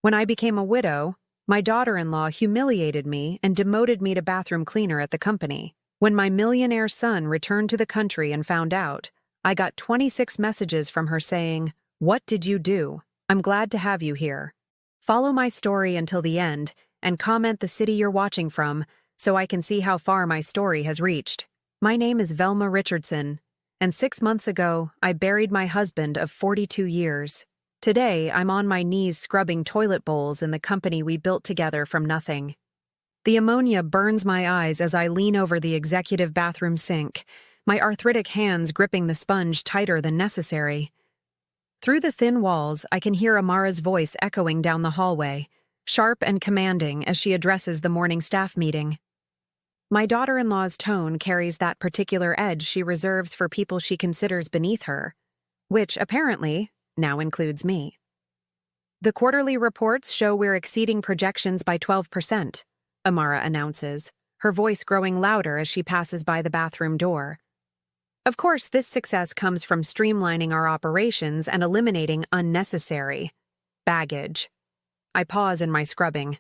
When I became a widow, my daughter-in-law humiliated me and demoted me to bathroom cleaner at the company. When my millionaire son returned to the country and found out, I got 26 messages from her saying, "What did you do? I'm glad to have you here." Follow my story until the end and comment the city you're watching from so I can see how far my story has reached. My name is Velma Richardson, and 6 months ago, I buried my husband of 42 years. Today, I'm on my knees scrubbing toilet bowls in the company we built together from nothing. The ammonia burns my eyes as I lean over the executive bathroom sink, my arthritic hands gripping the sponge tighter than necessary. Through the thin walls, I can hear Amara's voice echoing down the hallway, sharp and commanding as she addresses the morning staff meeting. My daughter-in-law's tone carries that particular edge she reserves for people she considers beneath her, which, apparently, now includes me. The quarterly reports show we're exceeding projections by 12%, Amara announces, her voice growing louder as she passes by the bathroom door. Of course, this success comes from streamlining our operations and eliminating unnecessary baggage. I pause in my scrubbing.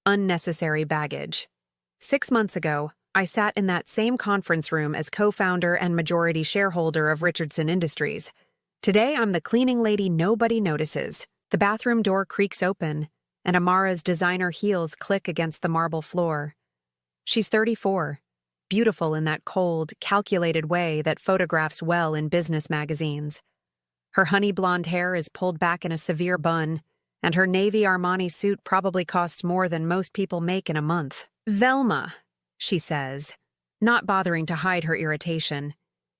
Unnecessary baggage. 6 months ago, I sat in that same conference room as co-founder and majority shareholder of Richardson Industries. Today, I'm the cleaning lady nobody notices. The bathroom door creaks open, and Amara's designer heels click against the marble floor. She's 34, beautiful in that cold, calculated way that photographs well in business magazines. Her honey blonde hair is pulled back in a severe bun, and her navy Armani suit probably costs more than most people make in a month. "Velma," she says, not bothering to hide her irritation.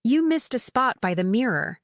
"You missed a spot by the mirror."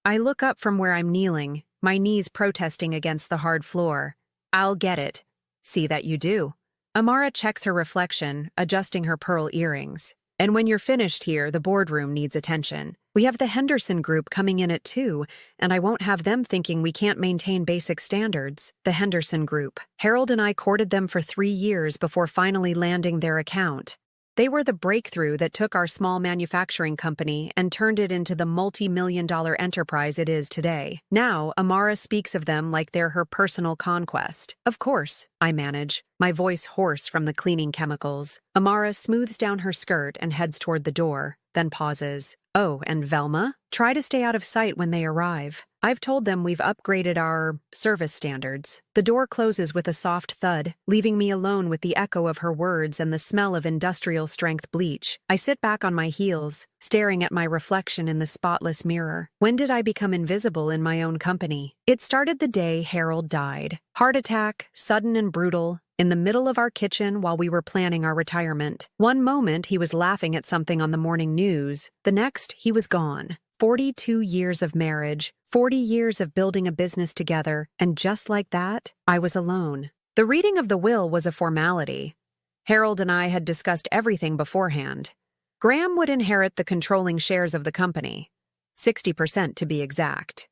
I look up from where I'm kneeling, my knees protesting against the hard floor. "I'll get it." "See that you do." Amara checks her reflection, adjusting her pearl earrings. "And when you're finished here, the boardroom needs attention. We have the Henderson Group coming in at 2, and I won't have them thinking we can't maintain basic standards." The Henderson Group. Harold and I courted them for 3 years before finally landing their account. They were the breakthrough that took our small manufacturing company and turned it into the multi-million-dollar enterprise it is today. Now, Amara speaks of them like they're her personal conquest. "Of course," I manage, my voice hoarse from the cleaning chemicals. Amara smooths down her skirt and heads toward the door, then pauses. "Oh, and Velma? Try to stay out of sight when they arrive. I've told them we've upgraded our service standards." The door closes with a soft thud, leaving me alone with the echo of her words and the smell of industrial-strength bleach. I sit back on my heels, staring at my reflection in the spotless mirror. When did I become invisible in my own company? It started the day Harold died. Heart attack, sudden and brutal, in the middle of our kitchen while we were planning our retirement. One moment he was laughing at something on the morning news, the next he was gone. 42 years of marriage, 40 years of building a business together, and just like that, I was alone. The reading of the will was a formality. Harold and I had discussed everything beforehand. Graham would inherit the controlling shares of the company, 60% to be exact.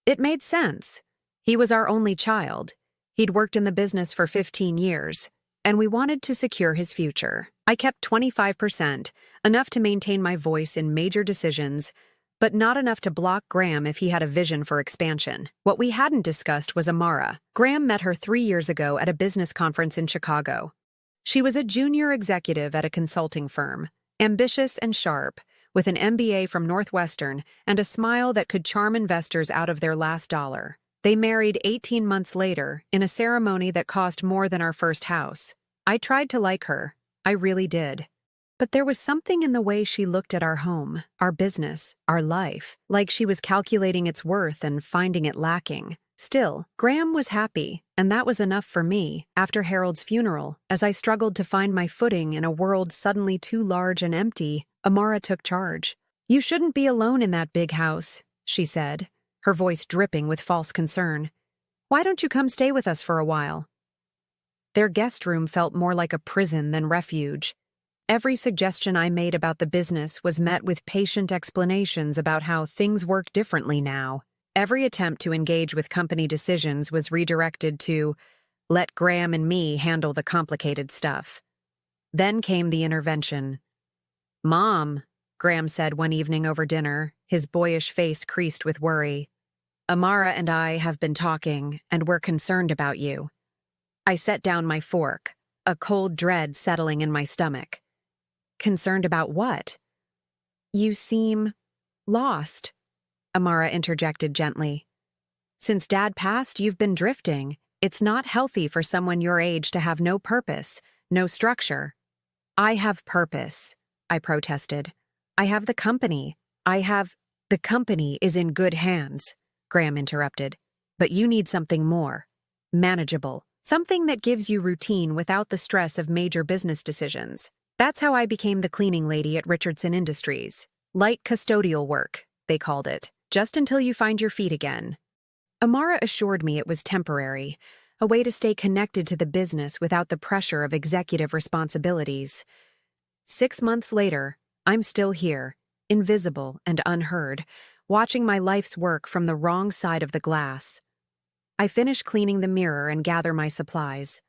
It made sense. He was our only child. He'd worked in the business for 15 years, and we wanted to secure his future. I kept 25%, enough to maintain my voice in major decisions, but not enough to block Graham if he had a vision for expansion. What we hadn't discussed was Amara. Graham met her 3 years ago at a business conference in Chicago. She was a junior executive at a consulting firm, ambitious and sharp, with an MBA from Northwestern and a smile that could charm investors out of their last dollar. They married 18 months later in a ceremony that cost more than our first house. I tried to like her. I really did. But there was something in the way she looked at our home, our business, our life, like she was calculating its worth and finding it lacking. Still, Graham was happy, and that was enough for me. After Harold's funeral, as I struggled to find my footing in a world suddenly too large and empty, Amara took charge. "You shouldn't be alone in that big house," she said, her voice dripping with false concern. "Why don't you come stay with us for a while?" Their guest room felt more like a prison than refuge. Every suggestion I made about the business was met with patient explanations about how things work differently now. Every attempt to engage with company decisions was redirected to, "Let Graham and me handle the complicated stuff." Then came the intervention. "Mom," Graham said one evening over dinner, his boyish face creased with worry, "Amara and I have been talking, and we're concerned about you. I set down my fork, a cold dread settling in my stomach. Concerned about what? You seem lost, Amara interjected gently. Since Dad passed, you've been drifting. It's not healthy for someone your age to have no purpose, no structure. I have purpose, I protested. I have the company. The company is in good hands, Graham interrupted. But you need something more. Manageable. Something that gives you routine without the stress of major business decisions. That's how I became the cleaning lady at Richardson Industries. Light custodial work, they called it. Just until you find your feet again. Amara assured me it was temporary, a way to stay connected to the business without the pressure of executive responsibilities. 6 months later, I'm still here, invisible and unheard, watching my life's work from the wrong side of the glass. I finish cleaning the mirror and gather my supplies.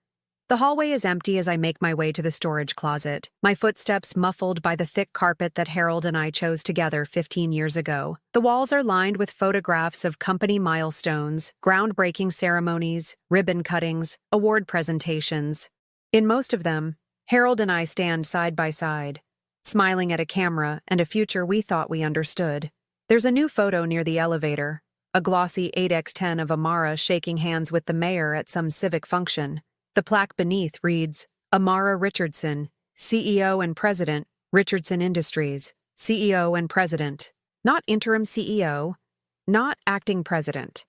The hallway is empty as I make my way to the storage closet, my footsteps muffled by the thick carpet that Harold and I chose together 15 years ago. The walls are lined with photographs of company milestones, groundbreaking ceremonies, ribbon cuttings, award presentations. In most of them, Harold and I stand side by side, smiling at a camera and a future we thought we understood. There's a new photo near the elevator, a glossy 8x10 of Amara shaking hands with the mayor at some civic function. The plaque beneath reads, Amara Richardson, CEO and President, Richardson Industries, CEO and President. Not interim CEO, not acting president.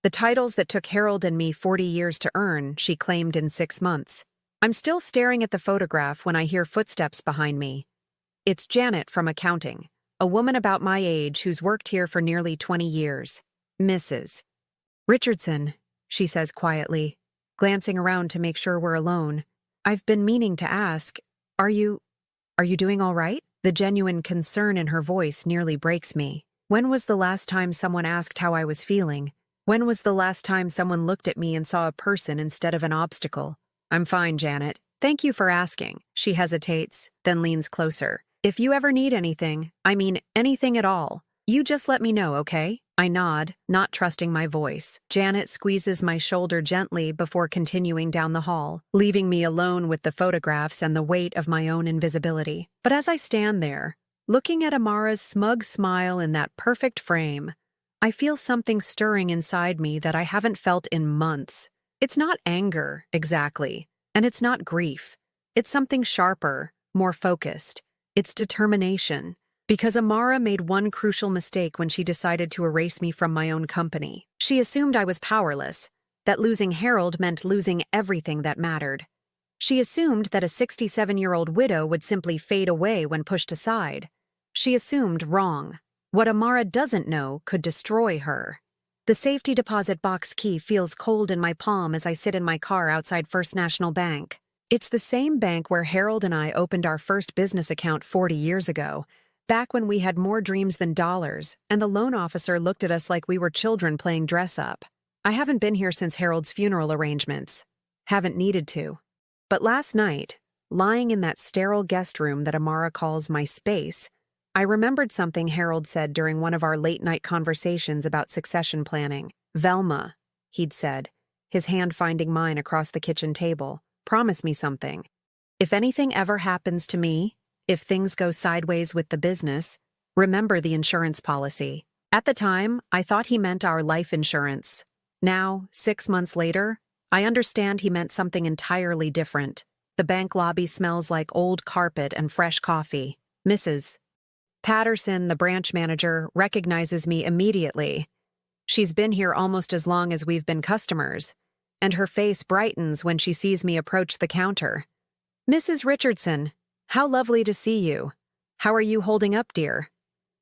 The titles that took Harold and me 40 years to earn, she claimed in 6 months. I'm still staring at the photograph when I hear footsteps behind me. It's Janet from accounting, a woman about my age who's worked here for nearly 20 years. Mrs. Richardson, she says quietly, glancing around to make sure we're alone. I've been meaning to ask, are you doing all right? The genuine concern in her voice nearly breaks me. When was the last time someone asked how I was feeling? When was the last time someone looked at me and saw a person instead of an obstacle? I'm fine, Janet. Thank you for asking. She hesitates, then leans closer. If you ever need anything, I mean anything at all, you just let me know, okay? I nod, not trusting my voice. Janet squeezes my shoulder gently before continuing down the hall, leaving me alone with the photographs and the weight of my own invisibility. But as I stand there, looking at Amara's smug smile in that perfect frame, I feel something stirring inside me that I haven't felt in months. It's not anger, exactly, and it's not grief. It's something sharper, more focused. It's determination. Because Amara made one crucial mistake when she decided to erase me from my own company. She assumed I was powerless, that losing Harold meant losing everything that mattered. She assumed that a 67-year-old widow would simply fade away when pushed aside. She assumed wrong. What Amara doesn't know could destroy her. The safety deposit box key feels cold in my palm as I sit in my car outside First National Bank. It's the same bank where Harold and I opened our first business account 40 years ago, back when we had more dreams than dollars, and the loan officer looked at us like we were children playing dress-up. I haven't been here since Harold's funeral arrangements. Haven't needed to. But last night, lying in that sterile guest room that Amara calls my space, I remembered something Harold said during one of our late-night conversations about succession planning. Velma, he'd said, his hand finding mine across the kitchen table, promise me something. If anything ever happens to me, if things go sideways with the business, remember the insurance policy. At the time, I thought he meant our life insurance. Now, 6 months later, I understand he meant something entirely different. The bank lobby smells like old carpet and fresh coffee. Mrs. Patterson, the branch manager, recognizes me immediately. She's been here almost as long as we've been customers, and her face brightens when she sees me approach the counter. Mrs. Richardson, how lovely to see you. How are you holding up, dear?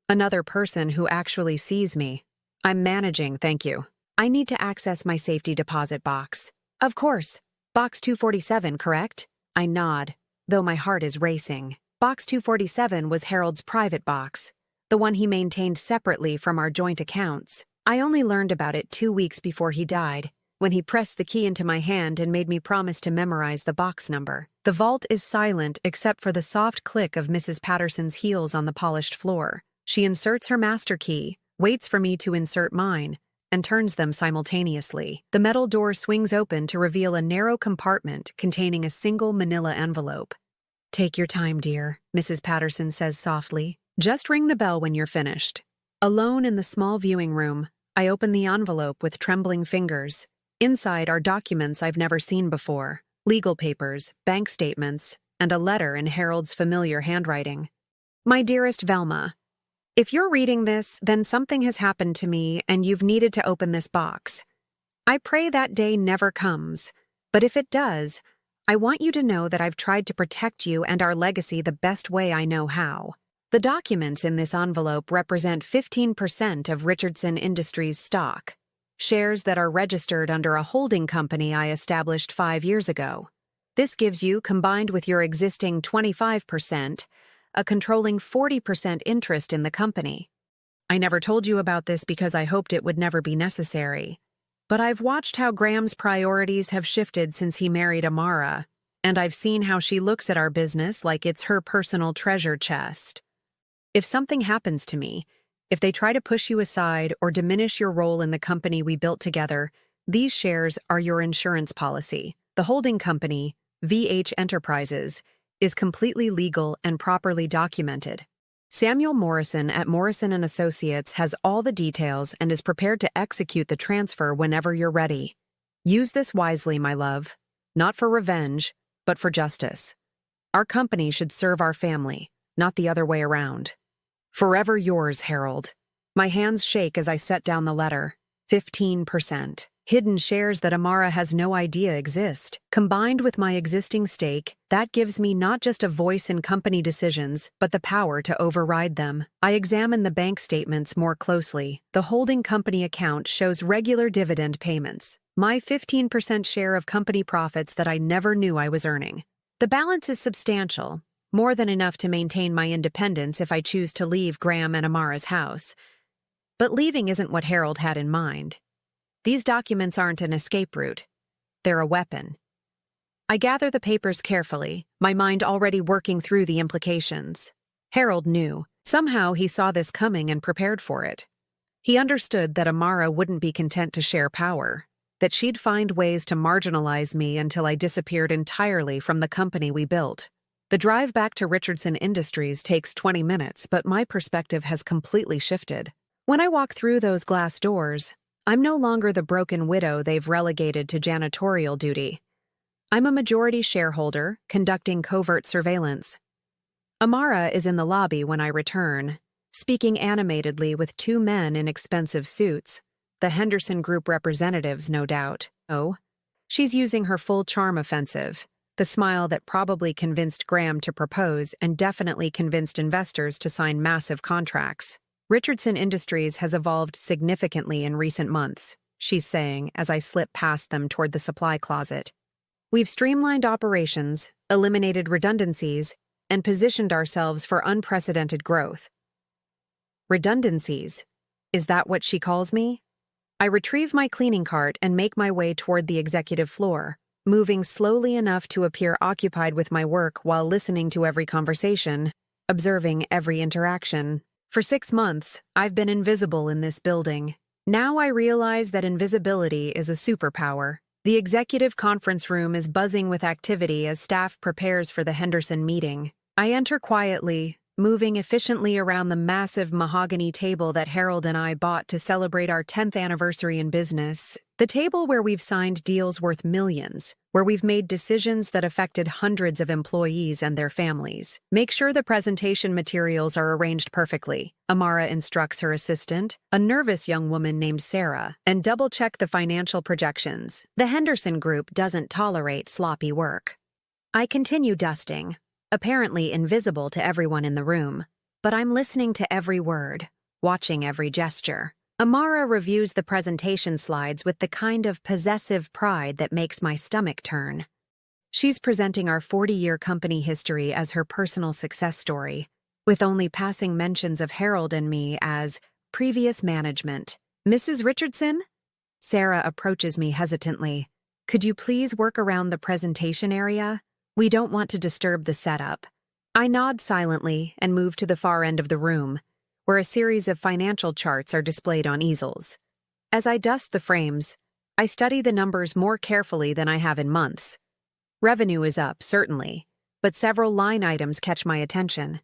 Another person who actually sees me. I'm managing, thank you. I need to access my safety deposit box. Of course. Box 247, correct? I nod, though my heart is racing. Box 247 was Harold's private box, the one he maintained separately from our joint accounts. I only learned about it 2 weeks before he died, when he pressed the key into my hand and made me promise to memorize the box number. The vault is silent except for the soft click of Mrs. Patterson's heels on the polished floor. She inserts her master key, waits for me to insert mine, and turns them simultaneously. The metal door swings open to reveal a narrow compartment containing a single manila envelope. "Take your time, dear," Mrs. Patterson says softly. "Just ring the bell when you're finished." Alone in the small viewing room, I open the envelope with trembling fingers. Inside are documents I've never seen before: legal papers, bank statements, and a letter in Harold's familiar handwriting. "My dearest Velma, if you're reading this, then something has happened to me and you've needed to open this box. I pray that day never comes, but if it does, I want you to know that I've tried to protect you and our legacy the best way I know how." The documents in this envelope represent 15% of Richardson Industries stock, shares that are registered under a holding company I established 5 years ago. This gives you, combined with your existing 25%, a controlling 40% interest in the company. I never told you about this because I hoped it would never be necessary. But I've watched how Graham's priorities have shifted since he married Amara, and I've seen how she looks at our business like it's her personal treasure chest. If something happens to me, if they try to push you aside or diminish your role in the company we built together, these shares are your insurance policy. The holding company, VH Enterprises, is completely legal and properly documented. Samuel Morrison at Morrison & Associates has all the details and is prepared to execute the transfer whenever you're ready. Use this wisely, my love. Not for revenge, but for justice. Our company should serve our family, not the other way around. Forever yours, Harold. My hands shake as I set down the letter. 15%. Hidden shares that Amara has no idea exist. Combined with my existing stake, that gives me not just a voice in company decisions, but the power to override them. I examine the bank statements more closely. The holding company account shows regular dividend payments. My 15% share of company profits that I never knew I was earning. The balance is substantial, more than enough to maintain my independence if I choose to leave Graham and Amara's house. But leaving isn't what Harold had in mind. These documents aren't an escape route. They're a weapon. I gather the papers carefully, my mind already working through the implications. Harold knew. Somehow he saw this coming and prepared for it. He understood that Amara wouldn't be content to share power, that she'd find ways to marginalize me until I disappeared entirely from the company we built. The drive back to Richardson Industries takes 20 minutes, but my perspective has completely shifted. When I walk through those glass doors, I'm no longer the broken widow they've relegated to janitorial duty. I'm a majority shareholder, conducting covert surveillance. Amara is in the lobby when I return, speaking animatedly with 2 men in expensive suits, the Henderson Group representatives, no doubt. Oh, she's using her full charm offensive, the smile that probably convinced Graham to propose and definitely convinced investors to sign massive contracts. Richardson Industries has evolved significantly in recent months, she's saying as I slip past them toward the supply closet. We've streamlined operations, eliminated redundancies, and positioned ourselves for unprecedented growth. Redundancies? Is that what she calls me? I retrieve my cleaning cart and make my way toward the executive floor, moving slowly enough to appear occupied with my work while listening to every conversation, observing every interaction. For 6 months, I've been invisible in this building. Now I realize that invisibility is a superpower. The executive conference room is buzzing with activity as staff prepares for the Henderson meeting. I enter quietly, moving efficiently around the massive mahogany table that Harold and I bought to celebrate our 10th anniversary in business. The table where we've signed deals worth millions, where we've made decisions that affected hundreds of employees and their families. Make sure the presentation materials are arranged perfectly, Amara instructs her assistant, a nervous young woman named Sarah, and double-check the financial projections. The Henderson Group doesn't tolerate sloppy work. I continue dusting, apparently invisible to everyone in the room, but I'm listening to every word, watching every gesture. Amara reviews the presentation slides with the kind of possessive pride that makes my stomach turn. She's presenting our 40-year company history as her personal success story, with only passing mentions of Harold and me as previous management. Mrs. Richardson? Sarah approaches me hesitantly. Could you please work around the presentation area? We don't want to disturb the setup. I nod silently and move to the far end of the room, where a series of financial charts are displayed on easels. As I dust the frames, I study the numbers more carefully than I have in months. Revenue is up, certainly, but several line items catch my attention.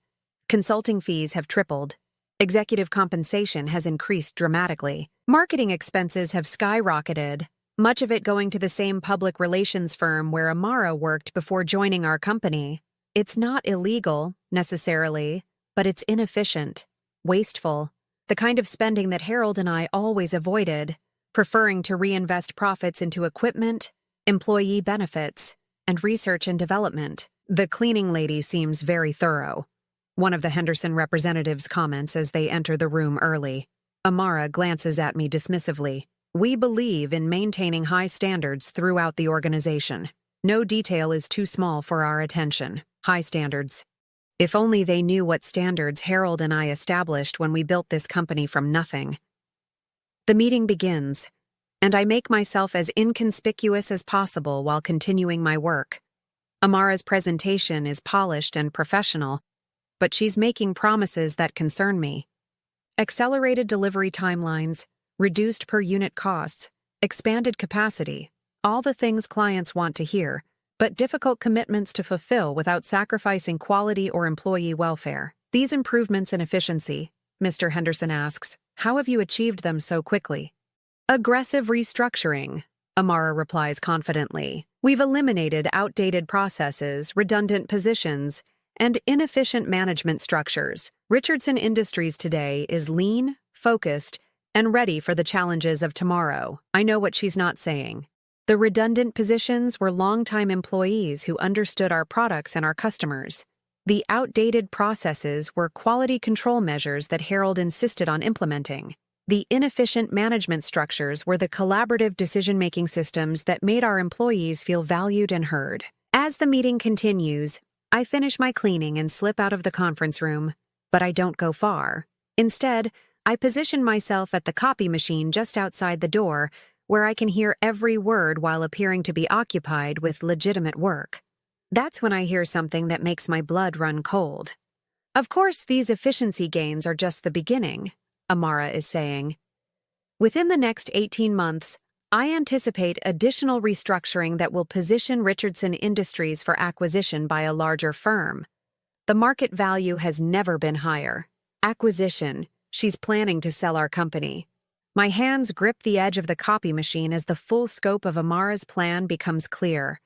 Consulting fees have tripled. Executive compensation has increased dramatically. Marketing expenses have skyrocketed, much of it going to the same public relations firm where Amara worked before joining our company. It's not illegal, necessarily, but it's inefficient, wasteful, the kind of spending that Harold and I always avoided, preferring to reinvest profits into equipment, employee benefits, and research and development. The cleaning lady seems very thorough, one of the Henderson representatives comments as they enter the room early. Amara glances at me dismissively. We believe in maintaining high standards throughout the organization. No detail is too small for our attention. High standards. If only they knew what standards Harold and I established when we built this company from nothing. The meeting begins, and I make myself as inconspicuous as possible while continuing my work. Amara's presentation is polished and professional, but she's making promises that concern me. Accelerated delivery timelines, reduced per-unit costs, expanded capacity, all the things clients want to hear, but difficult commitments to fulfill without sacrificing quality or employee welfare. These improvements in efficiency, Mr. Henderson asks, how have you achieved them so quickly? Aggressive restructuring, Amara replies confidently. We've eliminated outdated processes, redundant positions, and inefficient management structures. Richardson Industries today is lean, focused, and ready for the challenges of tomorrow. I know what she's not saying. The redundant positions were longtime employees who understood our products and our customers. The outdated processes were quality control measures that Harold insisted on implementing. The inefficient management structures were the collaborative decision-making systems that made our employees feel valued and heard. As the meeting continues, I finish my cleaning and slip out of the conference room, but I don't go far. Instead, I position myself at the copy machine just outside the door, where I can hear every word while appearing to be occupied with legitimate work. That's when I hear something that makes my blood run cold. Of course, these efficiency gains are just the beginning, Amara is saying. Within the next 18 months, I anticipate additional restructuring that will position Richardson Industries for acquisition by a larger firm. The market value has never been higher. Acquisition, she's planning to sell our company. My hands grip the edge of the copy machine as the full scope of Amara's plan becomes clear.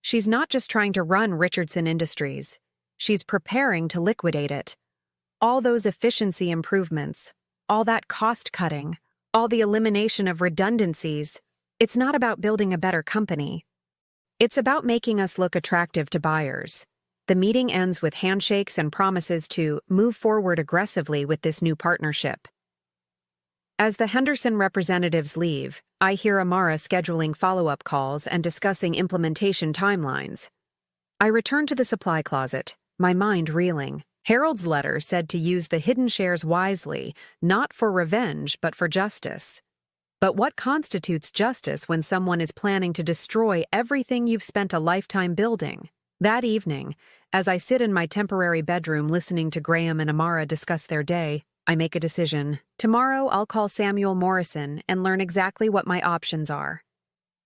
She's not just trying to run Richardson Industries. She's preparing to liquidate it. All those efficiency improvements, all that cost-cutting, all the elimination of redundancies, it's not about building a better company. It's about making us look attractive to buyers. The meeting ends with handshakes and promises to move forward aggressively with this new partnership. As the Henderson representatives leave, I hear Amara scheduling follow-up calls and discussing implementation timelines. I return to the supply closet, my mind reeling. Harold's letter said to use the hidden shares wisely, not for revenge, but for justice. But what constitutes justice when someone is planning to destroy everything you've spent a lifetime building? That evening, as I sit in my temporary bedroom listening to Graham and Amara discuss their day, I make a decision. Tomorrow, I'll call Samuel Morrison and learn exactly what my options are.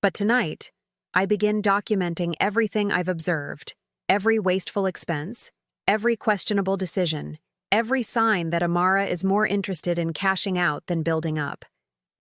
But tonight, I begin documenting everything I've observed, every wasteful expense, every questionable decision, every sign that Amara is more interested in cashing out than building up.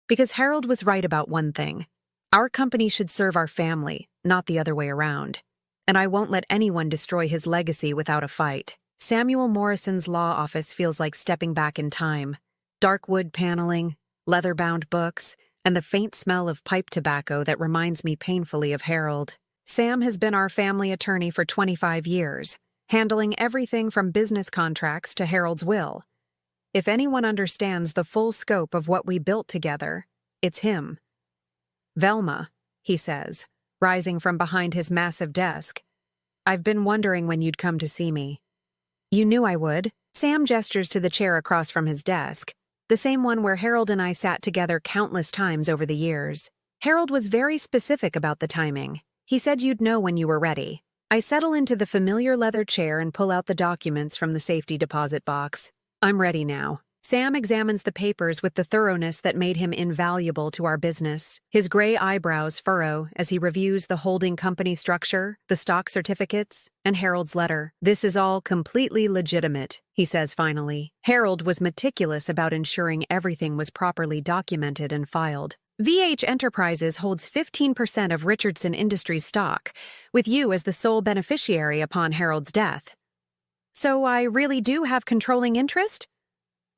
Because Harold was right about one thing. Our company should serve our family, not the other way around. And I won't let anyone destroy his legacy without a fight. Samuel Morrison's law office feels like stepping back in time. Dark wood paneling, leather-bound books, and the faint smell of pipe tobacco that reminds me painfully of Harold. Sam has been our family attorney for 25 years, handling everything from business contracts to Harold's will. If anyone understands the full scope of what we built together, it's him. Velma, he says, rising from behind his massive desk. I've been wondering when you'd come to see me. You knew I would. Sam gestures to the chair across from his desk, the same one where Harold and I sat together countless times over the years. Harold was very specific about the timing. He said you'd know when you were ready. I settle into the familiar leather chair and pull out the documents from the safety deposit box. I'm ready now. Sam examines the papers with the thoroughness that made him invaluable to our business. His gray eyebrows furrow as he reviews the holding company structure, the stock certificates, and Harold's letter. "This is all completely legitimate," he says finally. Harold was meticulous about ensuring everything was properly documented and filed. "VH Enterprises holds 15% of Richardson Industries stock, with you as the sole beneficiary upon Harold's death. So I really do have controlling interest?"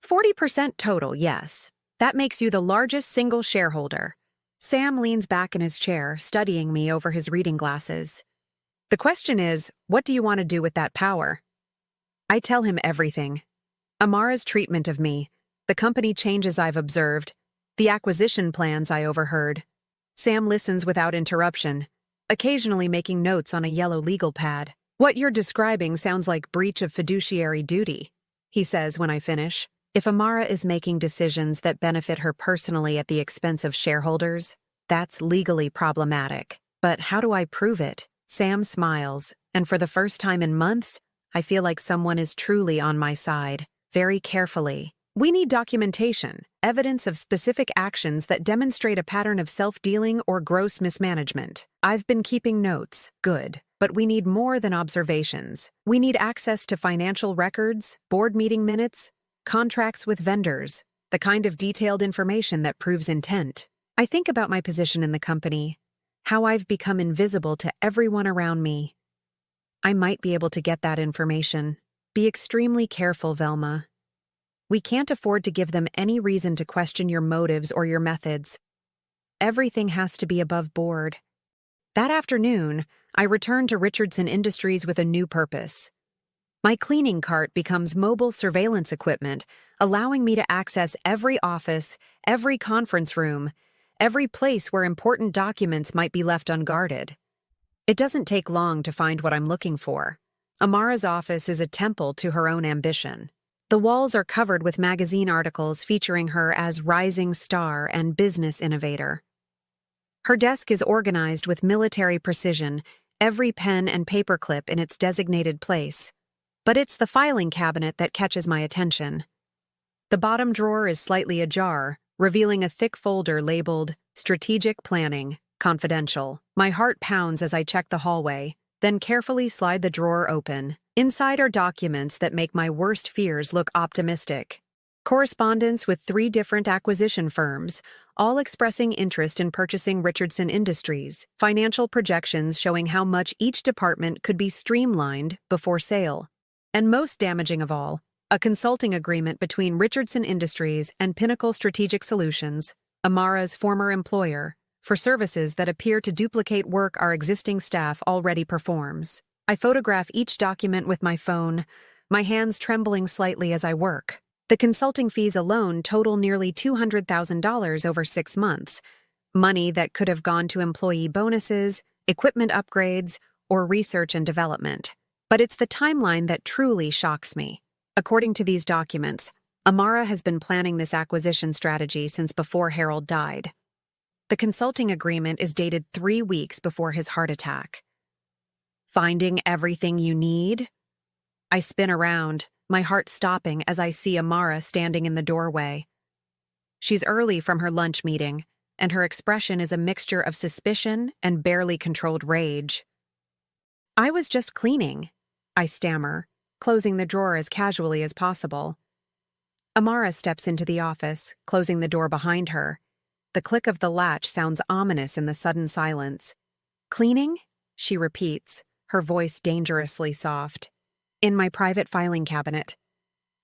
40% total, yes. That makes you the largest single shareholder. Sam leans back in his chair, studying me over his reading glasses. "The question is, what do you want to do with that power?" I tell him everything. Amara's treatment of me, the company changes I've observed, the acquisition plans I overheard. Sam listens without interruption, occasionally making notes on a yellow legal pad. "What you're describing sounds like breach of fiduciary duty," he says when I finish. "If Amara is making decisions that benefit her personally at the expense of shareholders, that's legally problematic. But how do I prove it?" Sam smiles, and for the first time in months, I feel like someone is truly on my side, very carefully. "We need documentation, evidence of specific actions that demonstrate a pattern of self-dealing or gross mismanagement. I've been keeping notes, good, but we need more than observations. We need access to financial records, board meeting minutes, contracts with vendors, the kind of detailed information that proves intent. I think about my position in the company, how I've become invisible to everyone around me. I might be able to get that information. Be extremely careful, Velma. We can't afford to give them any reason to question your motives or your methods. Everything has to be above board." That afternoon, I returned to Richardson Industries with a new purpose. My cleaning cart becomes mobile surveillance equipment, allowing me to access every office, every conference room, every place where important documents might be left unguarded. It doesn't take long to find what I'm looking for. Amara's office is a temple to her own ambition. The walls are covered with magazine articles featuring her as rising star and business innovator. Her desk is organized with military precision, every pen and paperclip in its designated place. But it's the filing cabinet that catches my attention. The bottom drawer is slightly ajar, revealing a thick folder labeled Strategic Planning, Confidential. My heart pounds as I check the hallway, then carefully slide the drawer open. Inside are documents that make my worst fears look optimistic. Correspondence with 3 different acquisition firms, all expressing interest in purchasing Richardson Industries. Financial projections showing how much each department could be streamlined before sale. And most damaging of all, a consulting agreement between Richardson Industries and Pinnacle Strategic Solutions, Amara's former employer, for services that appear to duplicate work our existing staff already performs. I photograph each document with my phone, my hands trembling slightly as I work. The consulting fees alone total nearly $200,000 over 6 months, money that could have gone to employee bonuses, equipment upgrades, or research and development. But it's the timeline that truly shocks me. According to these documents, Amara has been planning this acquisition strategy since before Harold died. The consulting agreement is dated 3 weeks before his heart attack. Finding everything you need? I spin around, my heart stopping as I see Amara standing in the doorway. She's early from her lunch meeting, and her expression is a mixture of suspicion and barely controlled rage. "I was just cleaning," I stammer, closing the drawer as casually as possible. Amara steps into the office, closing the door behind her. The click of the latch sounds ominous in the sudden silence. "Cleaning?" she repeats, her voice dangerously soft. "In my private filing cabinet."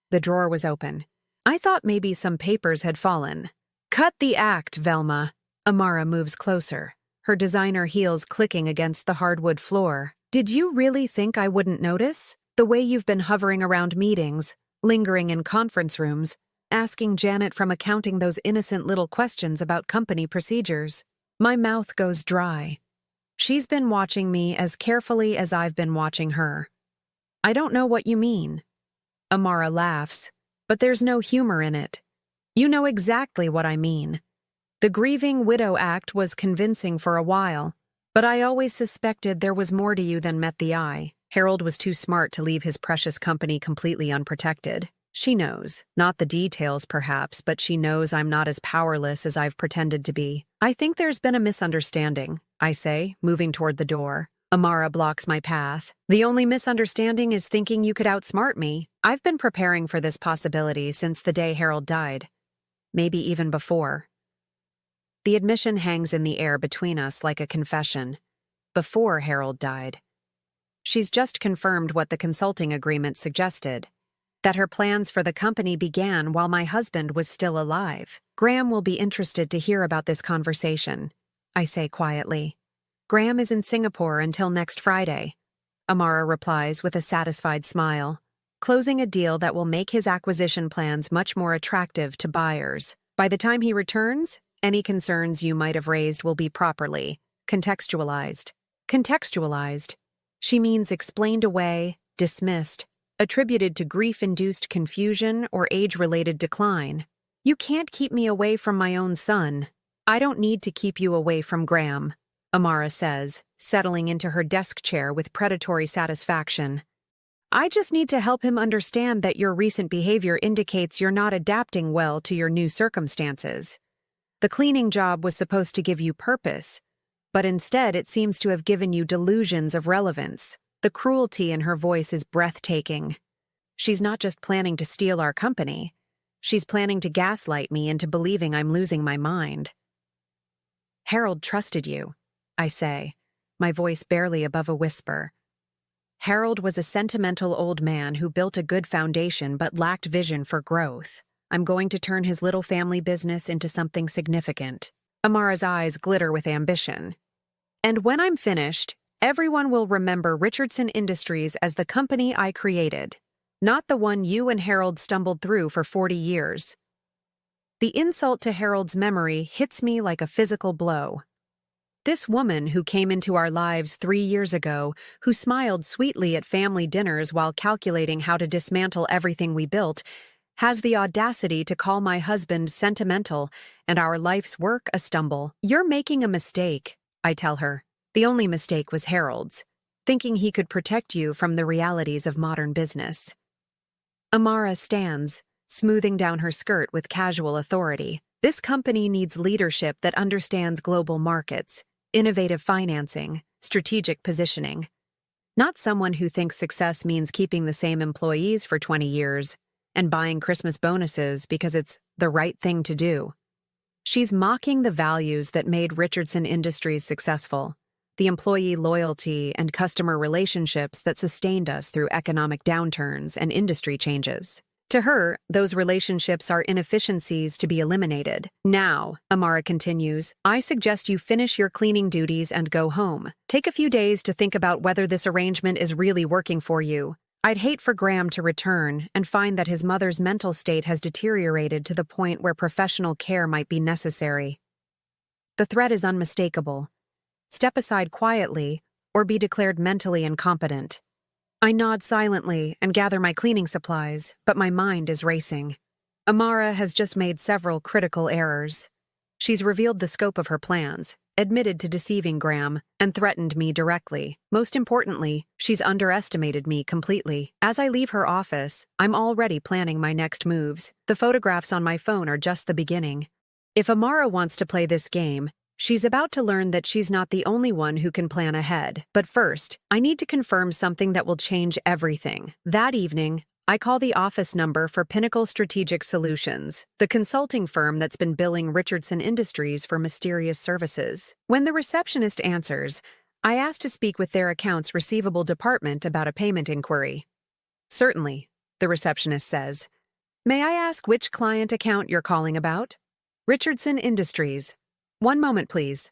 The drawer was open. I thought maybe some papers had fallen. "Cut the act, Velma." Amara moves closer, her designer heels clicking against the hardwood floor. "Did you really think I wouldn't notice? The way you've been hovering around meetings, lingering in conference rooms, asking Janet from accounting those innocent little questions about company procedures." My mouth goes dry. She's been watching me as carefully as I've been watching her. "I don't know what you mean." Amara laughs, but there's no humor in it. "You know exactly what I mean. The Grieving Widow Act was convincing for a while, but I always suspected there was more to you than met the eye." Harold was too smart to leave his precious company completely unprotected. She knows. Not the details, perhaps, but she knows I'm not as powerless as I've pretended to be. I think there's been a misunderstanding, I say, moving toward the door. Amara blocks my path. The only misunderstanding is thinking you could outsmart me. I've been preparing for this possibility since the day Harold died. Maybe even before. The admission hangs in the air between us like a confession. Before Harold died. She's just confirmed what the consulting agreement suggested. That her plans for the company began while my husband was still alive. Graham will be interested to hear about this conversation, I say quietly. Graham is in Singapore until next Friday. Amara replies with a satisfied smile, closing a deal that will make his acquisition plans much more attractive to buyers. By the time he returns, any concerns you might have raised will be properly contextualized. Contextualized. She means explained away, dismissed, attributed to grief-induced confusion or age-related decline. You can't keep me away from my own son. I don't need to keep you away from Graham, Amara says, settling into her desk chair with predatory satisfaction. I just need to help him understand that your recent behavior indicates you're not adapting well to your new circumstances. The cleaning job was supposed to give you purpose, but instead it seems to have given you delusions of relevance. The cruelty in her voice is breathtaking. She's not just planning to steal our company. She's planning to gaslight me into believing I'm losing my mind. Harold trusted you, I say, my voice barely above a whisper. Harold was a sentimental old man who built a good foundation but lacked vision for growth. I'm going to turn his little family business into something significant. Amara's eyes glitter with ambition. And when I'm finished, everyone will remember Richardson Industries as the company I created, not the one you and Harold stumbled through for 40 years. The insult to Harold's memory hits me like a physical blow. This woman who came into our lives 3 years ago, who smiled sweetly at family dinners while calculating how to dismantle everything we built, has the audacity to call my husband sentimental and our life's work a stumble. You're making a mistake, I tell her. The only mistake was Harold's, thinking he could protect you from the realities of modern business. Amara stands, smoothing down her skirt with casual authority. This company needs leadership that understands global markets, innovative financing, strategic positioning. Not someone who thinks success means keeping the same employees for 20 years and buying Christmas bonuses because it's the right thing to do. She's mocking the values that made Richardson Industries successful, the employee loyalty and customer relationships that sustained us through economic downturns and industry changes. To her, those relationships are inefficiencies to be eliminated. Now, Amara continues, I suggest you finish your cleaning duties and go home. Take a few days to think about whether this arrangement is really working for you. I'd hate for Graham to return and find that his mother's mental state has deteriorated to the point where professional care might be necessary. The threat is unmistakable. Step aside quietly, or be declared mentally incompetent. I nod silently and gather my cleaning supplies, but my mind is racing. Amara has just made several critical errors. She's revealed the scope of her plans, admitted to deceiving Graham, and threatened me directly. Most importantly, she's underestimated me completely. As I leave her office, I'm already planning my next moves. The photographs on my phone are just the beginning. If Amara wants to play this game, she's about to learn that she's not the only one who can plan ahead. But first, I need to confirm something that will change everything. That evening, I call the office number for Pinnacle Strategic Solutions, the consulting firm that's been billing Richardson Industries for mysterious services. When the receptionist answers, I ask to speak with their accounts receivable department about a payment inquiry. Certainly, the receptionist says. May I ask which client account you're calling about? Richardson Industries. One moment, please.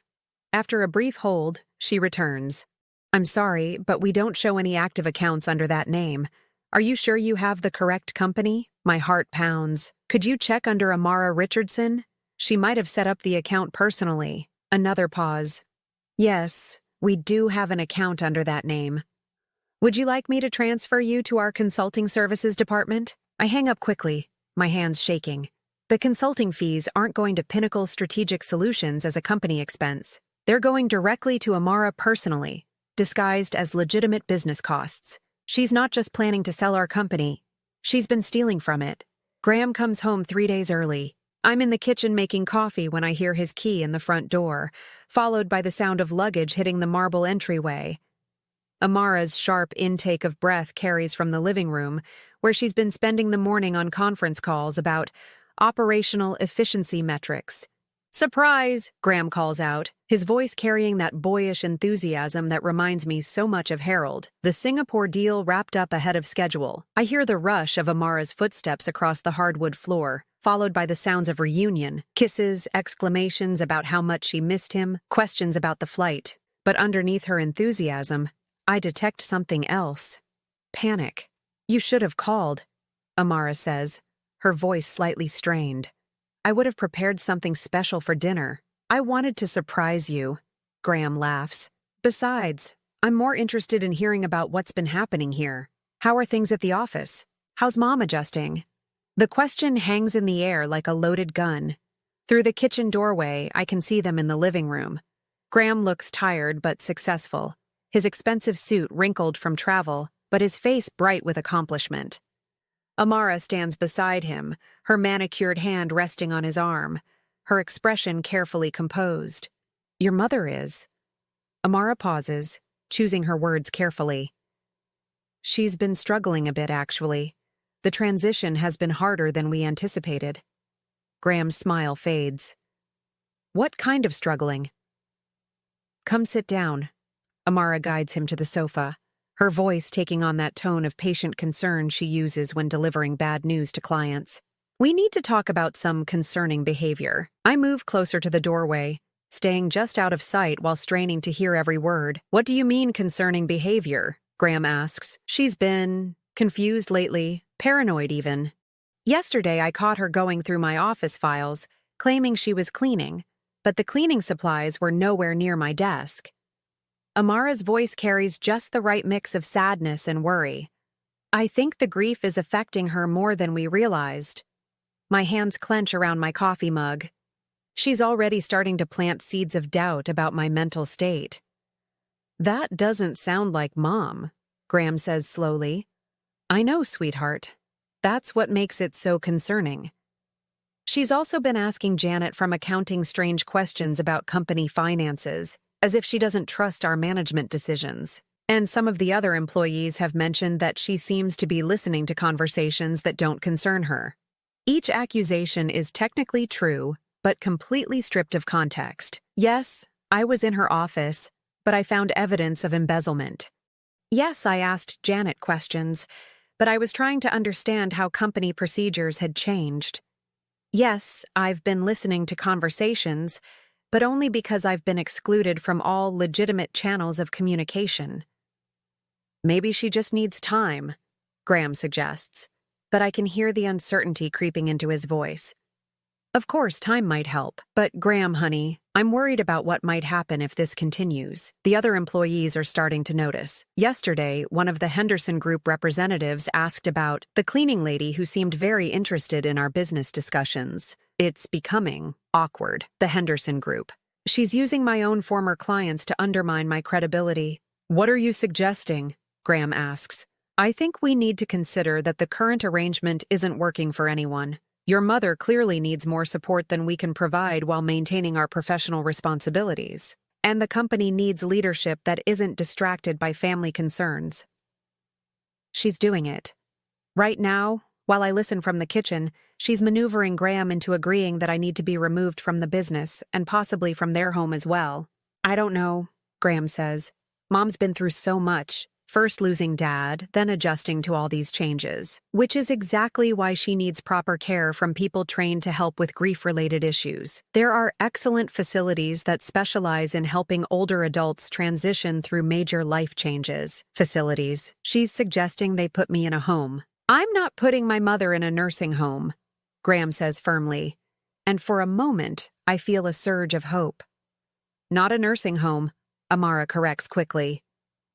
After a brief hold, she returns. I'm sorry, but we don't show any active accounts under that name. Are you sure you have the correct company? My heart pounds. Could you check under Amara Richardson? She might have set up the account personally. Another pause. Yes, we do have an account under that name. Would you like me to transfer you to our consulting services department? I hang up quickly, my hands shaking. The consulting fees aren't going to Pinnacle Strategic Solutions as a company expense. They're going directly to Amara personally, disguised as legitimate business costs. She's not just planning to sell our company. She's been stealing from it. Graham comes home 3 days early. I'm in the kitchen making coffee when I hear his key in the front door, followed by the sound of luggage hitting the marble entryway. Amara's sharp intake of breath carries from the living room, where she's been spending the morning on conference calls about operational efficiency metrics. "Surprise!" Graham calls out, his voice carrying that boyish enthusiasm that reminds me so much of Harold. The Singapore deal wrapped up ahead of schedule. I hear the rush of Amara's footsteps across the hardwood floor, followed by the sounds of reunion, kisses, exclamations about how much she missed him, questions about the flight. But underneath her enthusiasm, I detect something else. Panic. "You should have called," Amara says, her voice slightly strained. "I would have prepared something special for dinner. I wanted to surprise you." Graham laughs. "Besides, I'm more interested in hearing about what's been happening here. How are things at the office? How's Mom adjusting?" The question hangs in the air like a loaded gun. Through the kitchen doorway, I can see them in the living room. Graham looks tired but successful, his expensive suit wrinkled from travel, but his face bright with accomplishment. Amara stands beside him, her manicured hand resting on his arm, her expression carefully composed. "Your mother is." Amara pauses, choosing her words carefully. "She's been struggling a bit, actually. The transition has been harder than we anticipated." Graham's smile fades. "What kind of struggling?" "Come sit down." Amara guides him to the sofa, her voice taking on that tone of patient concern she uses when delivering bad news to clients. "We need to talk about some concerning behavior." I move closer to the doorway, staying just out of sight while straining to hear every word. "What do you mean concerning behavior?" Graham asks. "She's been confused lately, paranoid even. Yesterday I caught her going through my office files, claiming she was cleaning, but the cleaning supplies were nowhere near my desk." Amara's voice carries just the right mix of sadness and worry. "I think the grief is affecting her more than we realized." My hands clench around my coffee mug. She's already starting to plant seeds of doubt about my mental state. "That doesn't sound like Mom," Graham says slowly. "I know, sweetheart. That's what makes it so concerning." She's also been asking Janet from accounting strange questions about company finances, as if she doesn't trust our management decisions. And some of the other employees have mentioned that she seems to be listening to conversations that don't concern her. Each accusation is technically true, but completely stripped of context. Yes, I was in her office, but I found evidence of embezzlement. Yes, I asked Janet questions, but I was trying to understand how company procedures had changed. Yes, I've been listening to conversations, but only because I've been excluded from all legitimate channels of communication. "Maybe she just needs time," Graham suggests, but I can hear the uncertainty creeping into his voice. "Of course, time might help, but Graham, honey, I'm worried about what might happen if this continues." The other employees are starting to notice. Yesterday, one of the Henderson Group representatives asked about the cleaning lady who seemed very interested in our business discussions. "It's becoming awkward," the Henderson Group. "She's using my own former clients to undermine my credibility." "What are you suggesting?" Graham asks. "I think we need to consider that the current arrangement isn't working for anyone. Your mother clearly needs more support than we can provide while maintaining our professional responsibilities. And the company needs leadership that isn't distracted by family concerns." She's doing it. Right now, while I listen from the kitchen, she's maneuvering Graham into agreeing that I need to be removed from the business and possibly from their home as well. "I don't know," Graham says. "Mom's been through so much. First losing Dad, then adjusting to all these changes, which is exactly why she needs proper care from people trained to help with grief-related issues. There are excellent facilities that specialize in helping older adults transition through major life changes. Facilities. She's suggesting they put me in a home. I'm not putting my mother in a nursing home," Graham says firmly, and for a moment, I feel a surge of hope. "Not a nursing home," Amara corrects quickly.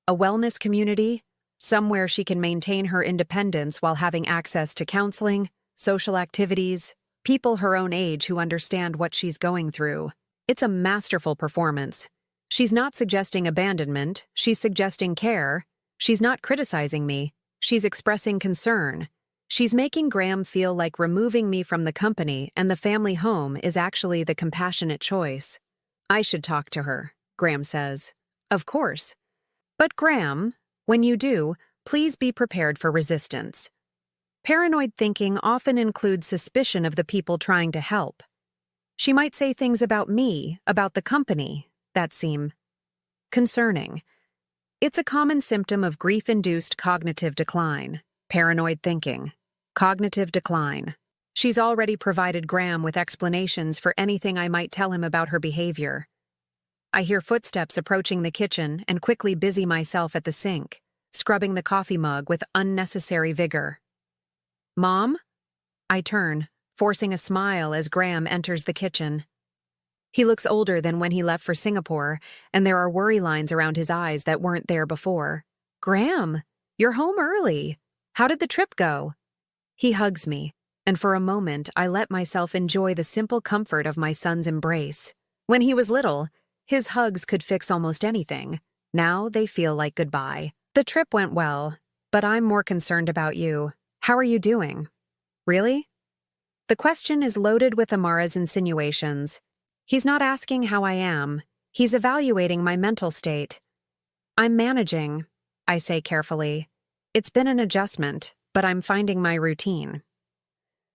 "A wellness community, somewhere she can maintain her independence while having access to counseling, social activities, people her own age who understand what she's going through." It's a masterful performance. She's not suggesting abandonment, she's suggesting care. She's not criticizing me, she's expressing concern. She's making Graham feel like removing me from the company and the family home is actually the compassionate choice. I should talk to her, Graham says. Of course. But Graham, when you do, please be prepared for resistance. Paranoid thinking often includes suspicion of the people trying to help. She might say things about me, about the company, that seem concerning. It's a common symptom of grief-induced cognitive decline, paranoid thinking. Cognitive decline. She's already provided Graham with explanations for anything I might tell him about her behavior. I hear footsteps approaching the kitchen and quickly busy myself at the sink, scrubbing the coffee mug with unnecessary vigor. Mom? I turn, forcing a smile as Graham enters the kitchen. He looks older than when he left for Singapore, and there are worry lines around his eyes that weren't there before. Graham, you're home early. How did the trip go? He hugs me, and for a moment I let myself enjoy the simple comfort of my son's embrace. When he was little, his hugs could fix almost anything. Now they feel like goodbye. The trip went well, but I'm more concerned about you. How are you doing? Really? The question is loaded with Amara's insinuations. He's not asking how I am. He's evaluating my mental state. I'm managing, I say carefully. It's been an adjustment, but I'm finding my routine.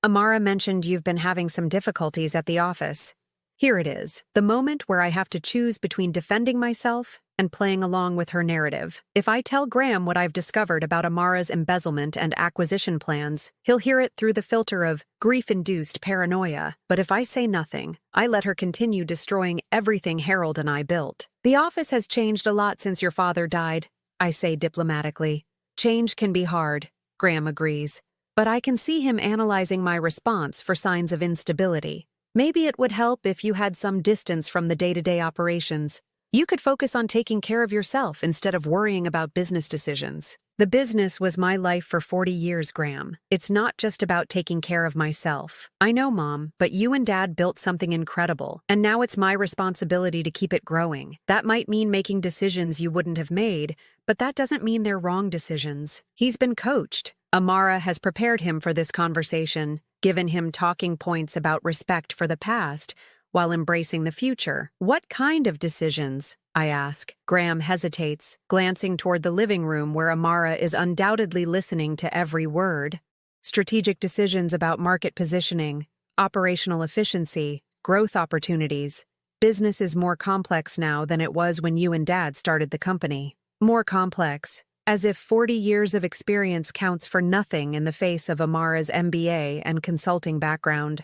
Amara mentioned you've been having some difficulties at the office. Here it is, the moment where I have to choose between defending myself and playing along with her narrative. If I tell Graham what I've discovered about Amara's embezzlement and acquisition plans, he'll hear it through the filter of grief-induced paranoia. But if I say nothing, I let her continue destroying everything Harold and I built. The office has changed a lot since your father died, I say diplomatically. Change can be hard, Graham agrees. But I can see him analyzing my response for signs of instability. Maybe it would help if you had some distance from the day-to-day operations. You could focus on taking care of yourself instead of worrying about business decisions. The business was my life for 40 years, Graham. It's not just about taking care of myself. I know, Mom, but you and Dad built something incredible, and now it's my responsibility to keep it growing. That might mean making decisions you wouldn't have made, but that doesn't mean they're wrong decisions. He's been coached. Amara has prepared him for this conversation, given him talking points about respect for the past while embracing the future. What kind of decisions? I ask. Graham hesitates, glancing toward the living room where Amara is undoubtedly listening to every word. Strategic decisions about market positioning, operational efficiency, growth opportunities. Business is more complex now than it was when you and Dad started the company. More complex. As if 40 years of experience counts for nothing in the face of Amara's MBA and consulting background.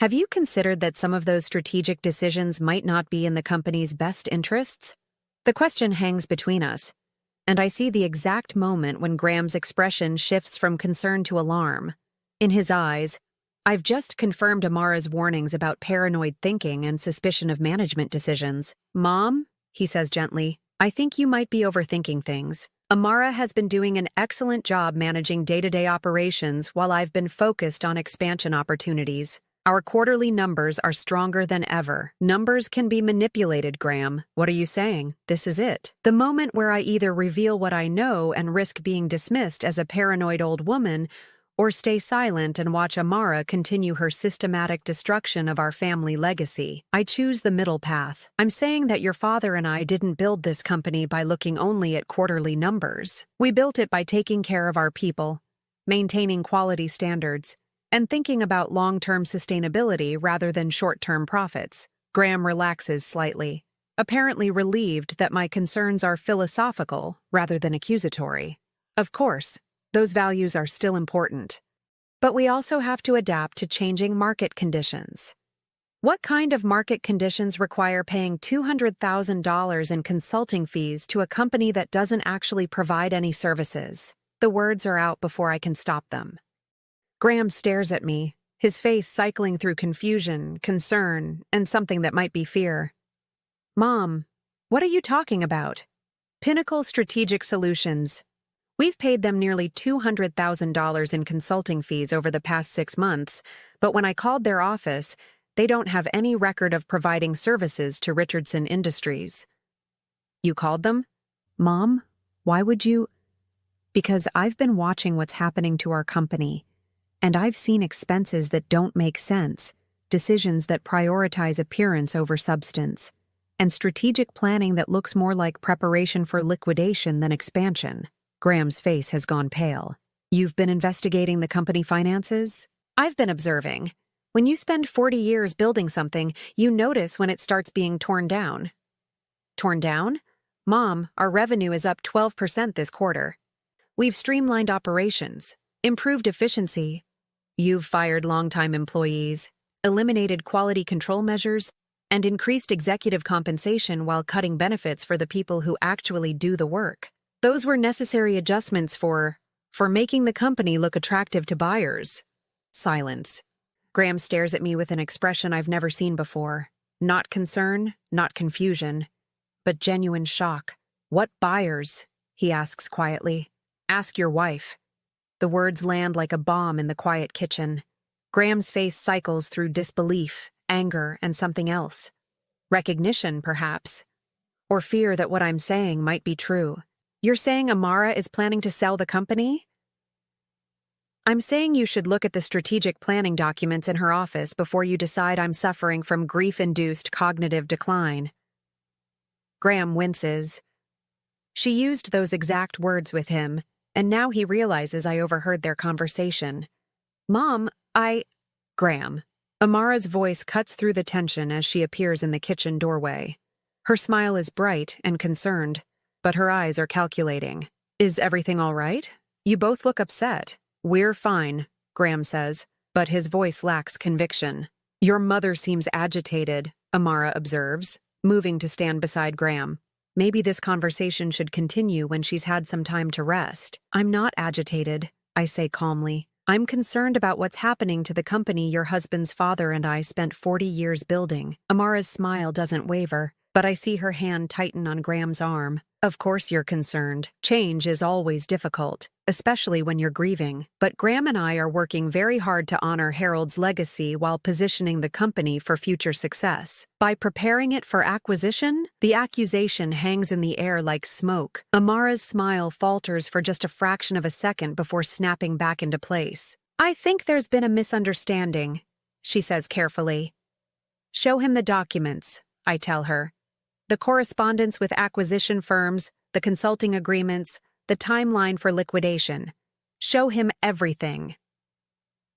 Have you considered that some of those strategic decisions might not be in the company's best interests? The question hangs between us, and I see the exact moment when Graham's expression shifts from concern to alarm. In his eyes, I've just confirmed Amara's warnings about paranoid thinking and suspicion of management decisions. Mom, he says gently, I think you might be overthinking things. Amara has been doing an excellent job managing day-to-day operations while I've been focused on expansion opportunities. Our quarterly numbers are stronger than ever. Numbers can be manipulated, Graham. What are you saying? This is it. The moment where I either reveal what I know and risk being dismissed as a paranoid old woman, or stay silent and watch Amara continue her systematic destruction of our family legacy. I choose the middle path. I'm saying that your father and I didn't build this company by looking only at quarterly numbers. We built it by taking care of our people, maintaining quality standards, and thinking about long-term sustainability rather than short-term profits. Graham relaxes slightly, apparently relieved that my concerns are philosophical rather than accusatory. Of course, those values are still important. But we also have to adapt to changing market conditions. What kind of market conditions require paying $200,000 in consulting fees to a company that doesn't actually provide any services? The words are out before I can stop them. Graham stares at me, his face cycling through confusion, concern, and something that might be fear. Mom, what are you talking about? Pinnacle Strategic Solutions. We've paid them nearly $200,000 in consulting fees over the past 6 months, but when I called their office, they don't have any record of providing services to Richardson Industries. You called them? Mom, why would you? Because I've been watching what's happening to our company. And I've seen expenses that don't make sense, decisions that prioritize appearance over substance, and strategic planning that looks more like preparation for liquidation than expansion. Graham's face has gone pale. You've been investigating the company finances? I've been observing. When you spend 40 years building something, you notice when it starts being torn down. Torn down? Mom, our revenue is up 12% this quarter. We've streamlined operations, improved efficiency. You've fired longtime employees, eliminated quality control measures, and increased executive compensation while cutting benefits for the people who actually do the work. Those were necessary adjustments for making the company look attractive to buyers. Silence. Graham stares at me with an expression I've never seen before. Not concern, not confusion, but genuine shock. What buyers? He asks quietly. Ask your wife. The words land like a bomb in the quiet kitchen. Graham's face cycles through disbelief, anger, and something else. Recognition, perhaps. Or fear that what I'm saying might be true. You're saying Amara is planning to sell the company? I'm saying you should look at the strategic planning documents in her office before you decide I'm suffering from grief-induced cognitive decline. Graham winces. She used those exact words with him, and now he realizes I overheard their conversation. Mom, Graham. Amara's voice cuts through the tension as she appears in the kitchen doorway. Her smile is bright and concerned, but her eyes are calculating. Is everything all right? You both look upset. We're fine, Graham says, but his voice lacks conviction. Your mother seems agitated, Amara observes, moving to stand beside Graham. Maybe this conversation should continue when she's had some time to rest. I'm not agitated, I say calmly. I'm concerned about what's happening to the company your husband's father and I spent 40 years building. Amara's smile doesn't waver, but I see her hand tighten on Graham's arm. Of course you're concerned. Change is always difficult, especially when you're grieving. But Graham and I are working very hard to honor Harold's legacy while positioning the company for future success. By preparing it for acquisition, the accusation hangs in the air like smoke. Amara's smile falters for just a fraction of a second before snapping back into place. I think there's been a misunderstanding, she says carefully. Show him the documents, I tell her. The correspondence with acquisition firms, the consulting agreements, the timeline for liquidation. Show him everything.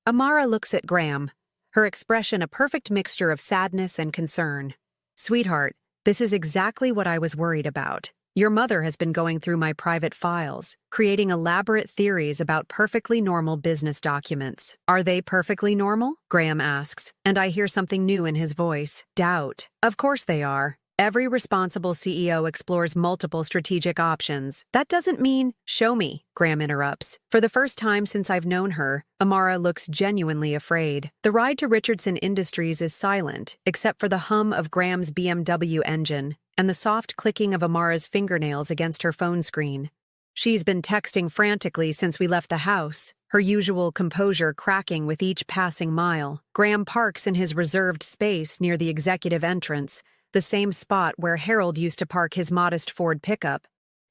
Amara looks at Graham, her expression a perfect mixture of sadness and concern. Sweetheart, this is exactly what I was worried about. Your mother has been going through my private files, creating elaborate theories about perfectly normal business documents. Are they perfectly normal? Graham asks, and I hear something new in his voice. Doubt. Of course they are. Every responsible CEO explores multiple strategic options. That doesn't mean, show me, Graham interrupts. For the first time since I've known her, Amara looks genuinely afraid. The ride to Richardson Industries is silent, except for the hum of Graham's BMW engine and the soft clicking of Amara's fingernails against her phone screen. She's been texting frantically since we left the house, her usual composure cracking with each passing mile. Graham parks in his reserved space near the executive entrance, the same spot where Harold used to park his modest Ford pickup.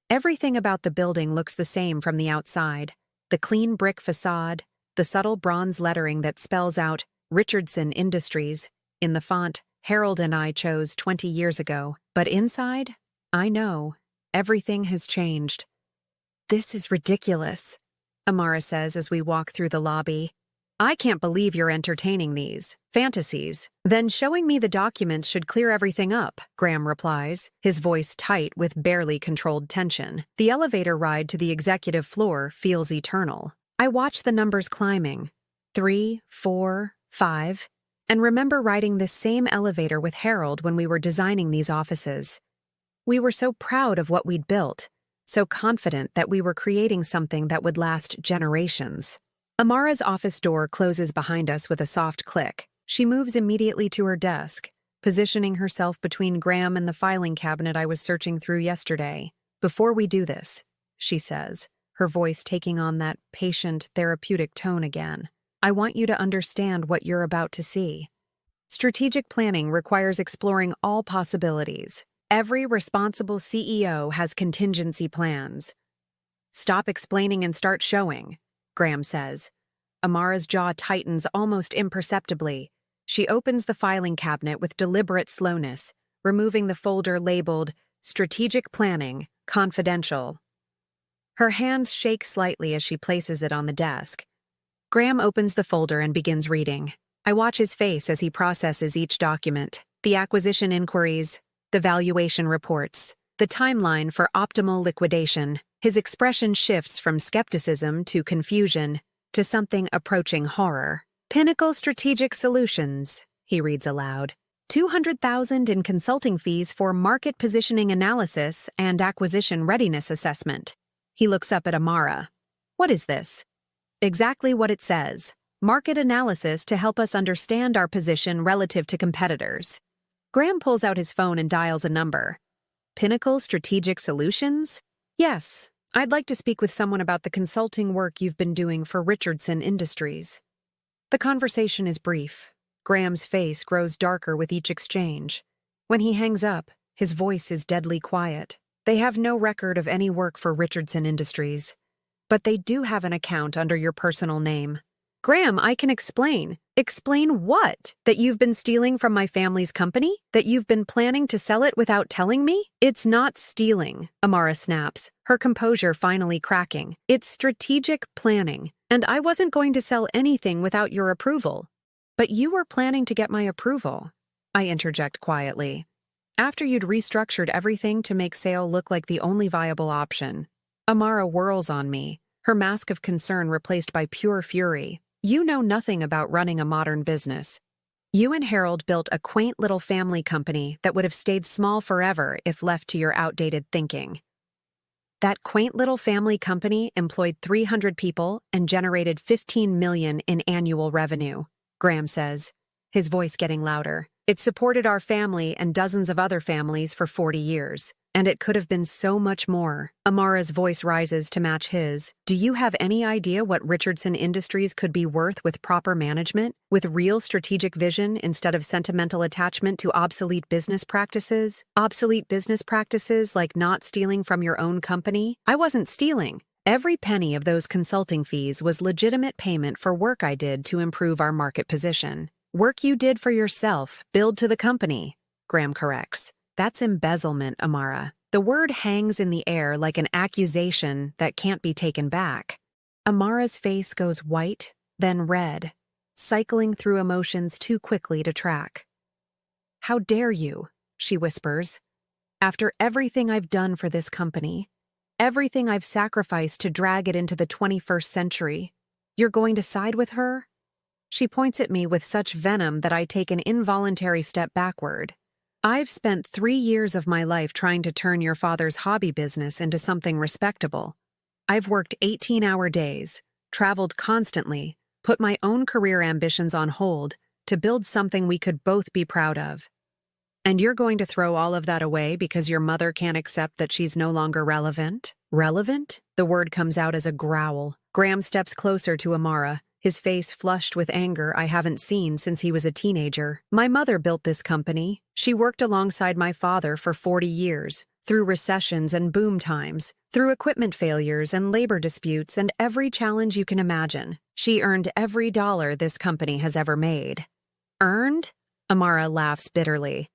Everything about the building looks the same from the outside. The clean brick facade, the subtle bronze lettering that spells out Richardson Industries in the font Harold and I chose 20 years ago. But inside, I know, everything has changed. This is ridiculous, Amara says as we walk through the lobby. I can't believe you're entertaining these fantasies. Then showing me the documents should clear everything up, Graham replies, his voice tight with barely controlled tension. The elevator ride to the executive floor feels eternal. I watch the numbers climbing. 3, 4, 5, and remember riding this same elevator with Harold when we were designing these offices. We were so proud of what we'd built, so confident that we were creating something that would last generations. Amara's office door closes behind us with a soft click. She moves immediately to her desk, positioning herself between Graham and the filing cabinet I was searching through yesterday. Before we do this, she says, her voice taking on that patient, therapeutic tone again, I want you to understand what you're about to see. Strategic planning requires exploring all possibilities. Every responsible CEO has contingency plans. Stop explaining and start showing, Graham says. Amara's jaw tightens almost imperceptibly. She opens the filing cabinet with deliberate slowness, removing the folder labeled Strategic Planning, Confidential. Her hands shake slightly as she places it on the desk. Graham opens the folder and begins reading. I watch his face as he processes each document, the acquisition inquiries, the valuation reports, the timeline for optimal liquidation. His expression shifts from skepticism to confusion to something approaching horror. Pinnacle Strategic Solutions, he reads aloud. $200,000 in consulting fees for market positioning analysis and acquisition readiness assessment. He looks up at Amara. What is this? Exactly what it says. Market analysis to help us understand our position relative to competitors. Graham pulls out his phone and dials a number. Pinnacle Strategic Solutions? Yes, I'd like to speak with someone about the consulting work you've been doing for Richardson Industries. The conversation is brief. Graham's face grows darker with each exchange. When he hangs up, his voice is deadly quiet. They have no record of any work for Richardson Industries, but they do have an account under your personal name. Graham, I can explain. Explain what? That you've been stealing from my family's company? That you've been planning to sell it without telling me? It's not stealing, Amara snaps, her composure finally cracking. It's strategic planning, and I wasn't going to sell anything without your approval. But you were planning to get my approval, I interject quietly. After you'd restructured everything to make sale look like the only viable option. Amara whirls on me, her mask of concern replaced by pure fury. You know nothing about running a modern business. You and Harold built a quaint little family company that would have stayed small forever if left to your outdated thinking. That quaint little family company employed 300 people and generated $15 million in annual revenue, Graham says, his voice getting louder. It supported our family and dozens of other families for 40 years. And it could have been so much more. Amara's voice rises to match his. Do you have any idea what Richardson Industries could be worth with proper management, with real strategic vision instead of sentimental attachment to obsolete business practices? Obsolete business practices like not stealing from your own company? I wasn't stealing. Every penny of those consulting fees was legitimate payment for work I did to improve our market position. Work you did for yourself, billed to the company, Graham corrects. That's embezzlement, Amara. The word hangs in the air like an accusation that can't be taken back. Amara's face goes white, then red, cycling through emotions too quickly to track. How dare you, she whispers. After everything I've done for this company, everything I've sacrificed to drag it into the 21st century, you're going to side with her? She points at me with such venom that I take an involuntary step backward. I've spent 3 years of my life trying to turn your father's hobby business into something respectable. I've worked 18-hour days, traveled constantly, put my own career ambitions on hold to build something we could both be proud of. And you're going to throw all of that away because your mother can't accept that she's no longer relevant? Relevant? The word comes out as a growl. Graham steps closer to Amara, his face flushed with anger I haven't seen since he was a teenager. My mother built this company. She worked alongside my father for 40 years, through recessions and boom times, through equipment failures and labor disputes and every challenge you can imagine. She earned every dollar this company has ever made. Earned? Amara laughs bitterly.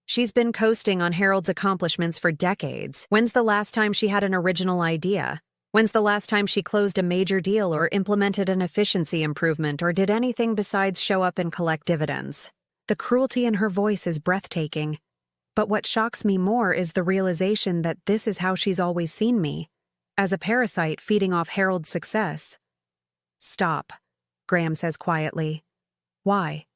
She's been coasting on Harold's accomplishments for decades. When's the last time she had an original idea? When's the last time she closed a major deal or implemented an efficiency improvement or did anything besides show up and collect dividends? The cruelty in her voice is breathtaking. But what shocks me more is the realization that this is how she's always seen me, as a parasite feeding off Harold's success. Stop, Graham says quietly. Why?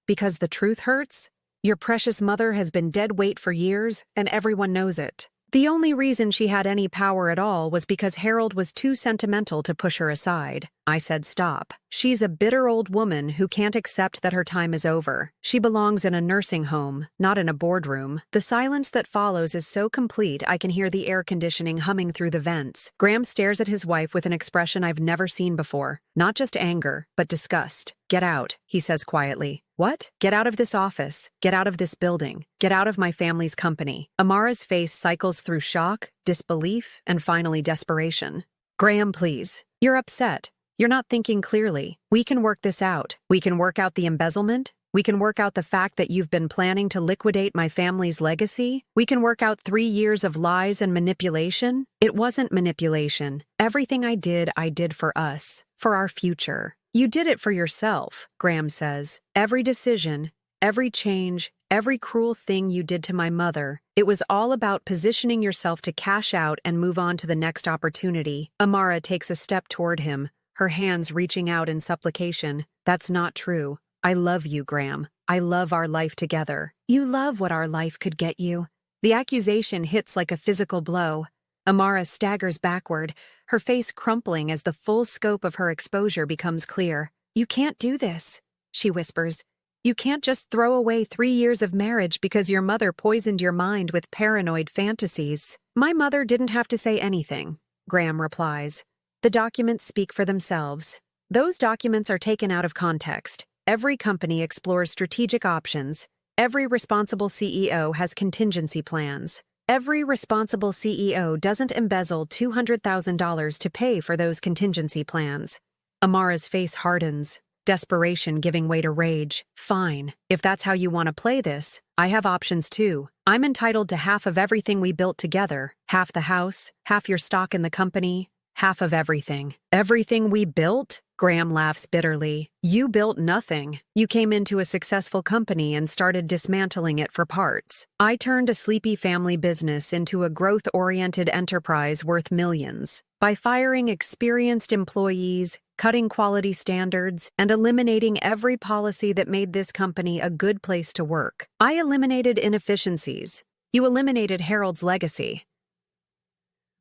Because the truth hurts? Your precious mother has been dead weight for years, and everyone knows it. The only reason she had any power at all was because Harold was too sentimental to push her aside. I said stop. She's a bitter old woman who can't accept that her time is over. She belongs in a nursing home, not in a boardroom. The silence that follows is so complete I can hear the air conditioning humming through the vents. Graham stares at his wife with an expression I've never seen before. Not just anger, but disgust. Get out, he says quietly. What? Get out of this office. Get out of this building. Get out of my family's company. Amara's face cycles through shock, disbelief, and finally desperation. Graham, please. You're upset. You're not thinking clearly. We can work this out. We can work out the embezzlement. We can work out the fact that you've been planning to liquidate my family's legacy. We can work out 3 years of lies and manipulation. It wasn't manipulation. Everything I did for us, for our future. You did it for yourself, Graham says. Every decision, every change, every cruel thing you did to my mother, it was all about positioning yourself to cash out and move on to the next opportunity. Amara takes a step toward him, her hands reaching out in supplication. That's not true. I love you, Graham. I love our life together. You love what our life could get you. The accusation hits like a physical blow. Amara staggers backward, her face crumpling as the full scope of her exposure becomes clear. You can't do this, she whispers. You can't just throw away 3 years of marriage because your mother poisoned your mind with paranoid fantasies. My mother didn't have to say anything, Graham replies. The documents speak for themselves. Those documents are taken out of context. Every company explores strategic options. Every responsible CEO has contingency plans. Every responsible CEO doesn't embezzle $200,000 to pay for those contingency plans. Amara's face hardens, desperation giving way to rage. Fine, if that's how you want to play this, I have options too. I'm entitled to half of everything we built together. Half the house, half your stock in the company, half of everything. Everything we built? Graham laughs bitterly. You built nothing. You came into a successful company and started dismantling it for parts. I turned a sleepy family business into a growth-oriented enterprise worth millions. By firing experienced employees, cutting quality standards, and eliminating every policy that made this company a good place to work. I eliminated inefficiencies. You eliminated Harold's legacy.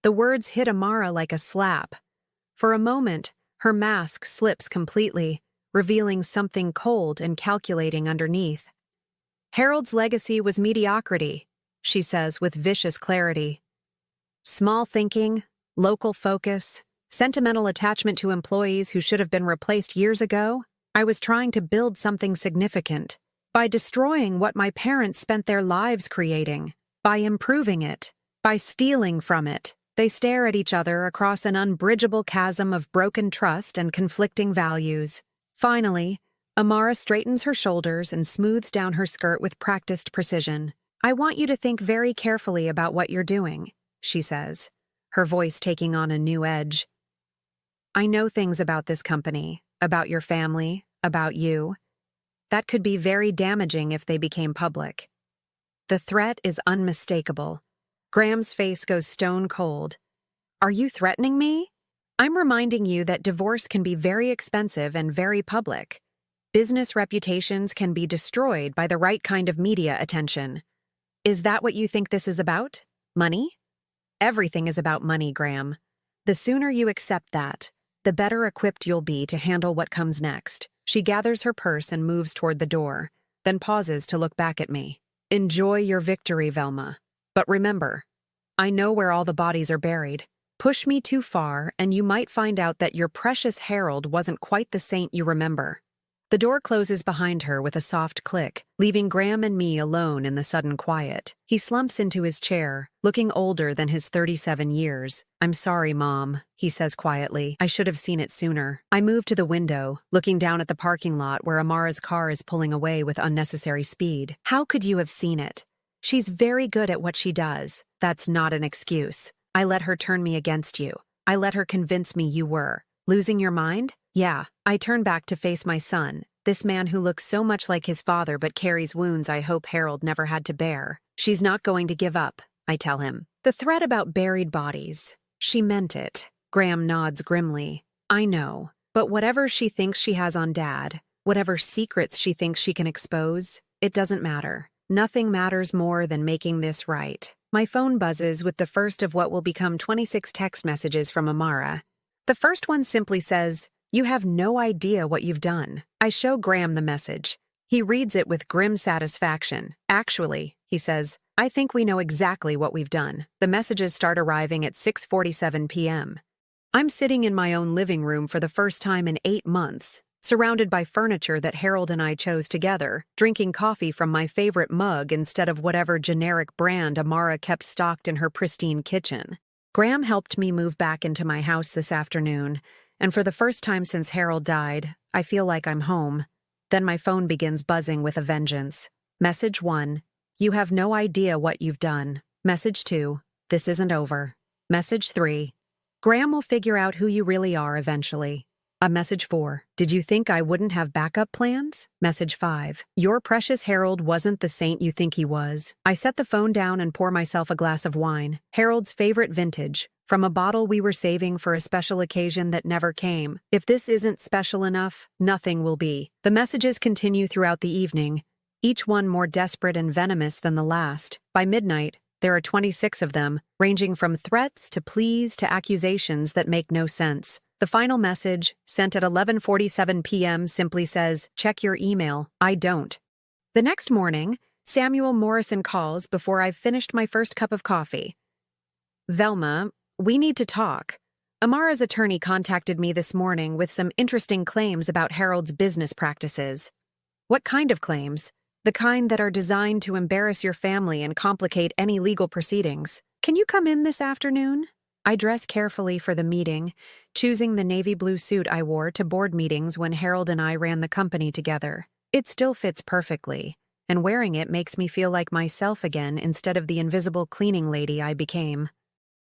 The words hit Amara like a slap. For a moment, her mask slips completely, revealing something cold and calculating underneath. Harold's legacy was mediocrity, she says with vicious clarity. Small thinking, local focus, sentimental attachment to employees who should have been replaced years ago. I was trying to build something significant by destroying what my parents spent their lives creating, by improving it, by stealing from it. They stare at each other across an unbridgeable chasm of broken trust and conflicting values. Finally, Amara straightens her shoulders and smooths down her skirt with practiced precision. I want you to think very carefully about what you're doing, she says, her voice taking on a new edge. I know things about this company, about your family, about you. That could be very damaging if they became public. The threat is unmistakable. Graham's face goes stone cold. Are you threatening me? I'm reminding you that divorce can be very expensive and very public. Business reputations can be destroyed by the right kind of media attention. Is that what you think this is about? Money? Everything is about money, Graham. The sooner you accept that, the better equipped you'll be to handle what comes next. She gathers her purse and moves toward the door, then pauses to look back at me. Enjoy your victory, Velma. But remember, I know where all the bodies are buried. Push me too far, and you might find out that your precious Harold wasn't quite the saint you remember. The door closes behind her with a soft click, leaving Graham and me alone in the sudden quiet. He slumps into his chair, looking older than his 37 years. I'm sorry, Mom, he says quietly. I should have seen it sooner. I move to the window, looking down at the parking lot where Amara's car is pulling away with unnecessary speed. How could you have seen it? She's very good at what she does. That's not an excuse. I let her turn me against you. I let her convince me you were. Losing your mind? Yeah. I turn back to face my son, this man who looks so much like his father but carries wounds I hope Harold never had to bear. She's not going to give up, I tell him. The threat about buried bodies. She meant it. Graham nods grimly. I know. But whatever she thinks she has on Dad, whatever secrets she thinks she can expose, it doesn't matter. Nothing matters more than making this right. My phone buzzes with the first of what will become 26 text messages from Amara. The first one simply says, "You have no idea what you've done." I show Graham the message. He reads it with grim satisfaction. Actually, he says, I think we know exactly what we've done. The messages start arriving at 6:47 p.m. I'm sitting in my own living room for the first time in 8 months, surrounded by furniture that Harold and I chose together, drinking coffee from my favorite mug instead of whatever generic brand Amara kept stocked in her pristine kitchen. Graham helped me move back into my house this afternoon, and for the first time since Harold died, I feel like I'm home. Then my phone begins buzzing with a vengeance. Message 1. You have no idea what you've done. Message 2. This isn't over. Message 3. Graham will figure out who you really are eventually. A message 4. Did you think I wouldn't have backup plans? Message 5. Your precious Harold wasn't the saint you think he was. I set the phone down and pour myself a glass of wine. Harold's favorite vintage, from a bottle we were saving for a special occasion that never came. If this isn't special enough, nothing will be. The messages continue throughout the evening, each one more desperate and venomous than the last. By midnight, there are 26 of them, ranging from threats to pleas to accusations that make no sense. The final message, sent at 11:47 p.m., simply says, "Check your email." I don't. The next morning, Samuel Morrison calls before I've finished my first cup of coffee. "Velma, we need to talk. Amara's attorney contacted me this morning with some interesting claims about Harold's business practices." "What kind of claims?" "The kind that are designed to embarrass your family and complicate any legal proceedings. Can you come in this afternoon?" I dress carefully for the meeting, choosing the navy blue suit I wore to board meetings when Harold and I ran the company together. It still fits perfectly, and wearing it makes me feel like myself again instead of the invisible cleaning lady I became.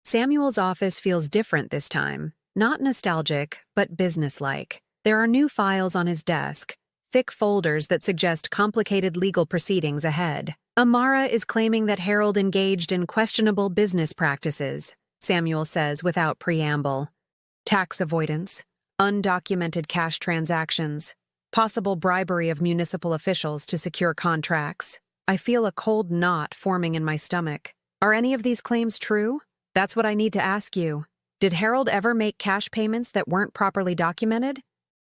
Samuel's office feels different this time, not nostalgic, but businesslike. There are new files on his desk, thick folders that suggest complicated legal proceedings ahead. Amara is claiming that Harold engaged in questionable business practices, Samuel says without preamble. Tax avoidance, undocumented cash transactions, possible bribery of municipal officials to secure contracts. I feel a cold knot forming in my stomach. Are any of these claims true? That's what I need to ask you. Did Harold ever make cash payments that weren't properly documented?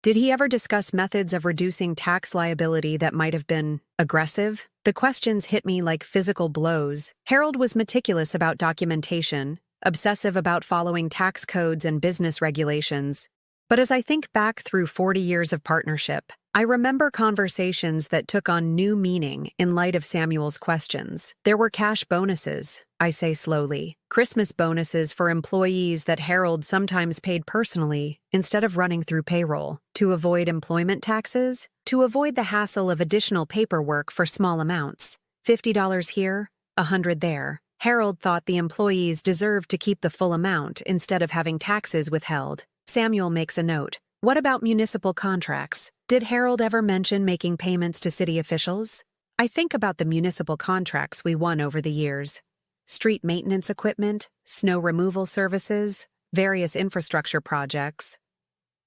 Did he ever discuss methods of reducing tax liability that might have been aggressive? The questions hit me like physical blows. Harold was meticulous about documentation, obsessive about following tax codes and business regulations. But as I think back through 40 years of partnership, I remember conversations that took on new meaning in light of Samuel's questions. There were cash bonuses, I say slowly, Christmas bonuses for employees that Harold sometimes paid personally instead of running through payroll, to avoid employment taxes, to avoid the hassle of additional paperwork for small amounts. $50 here, $100 there. Harold thought the employees deserved to keep the full amount instead of having taxes withheld. Samuel makes a note. What about municipal contracts? Did Harold ever mention making payments to city officials? I think about the municipal contracts we won over the years. Street maintenance equipment, snow removal services, various infrastructure projects.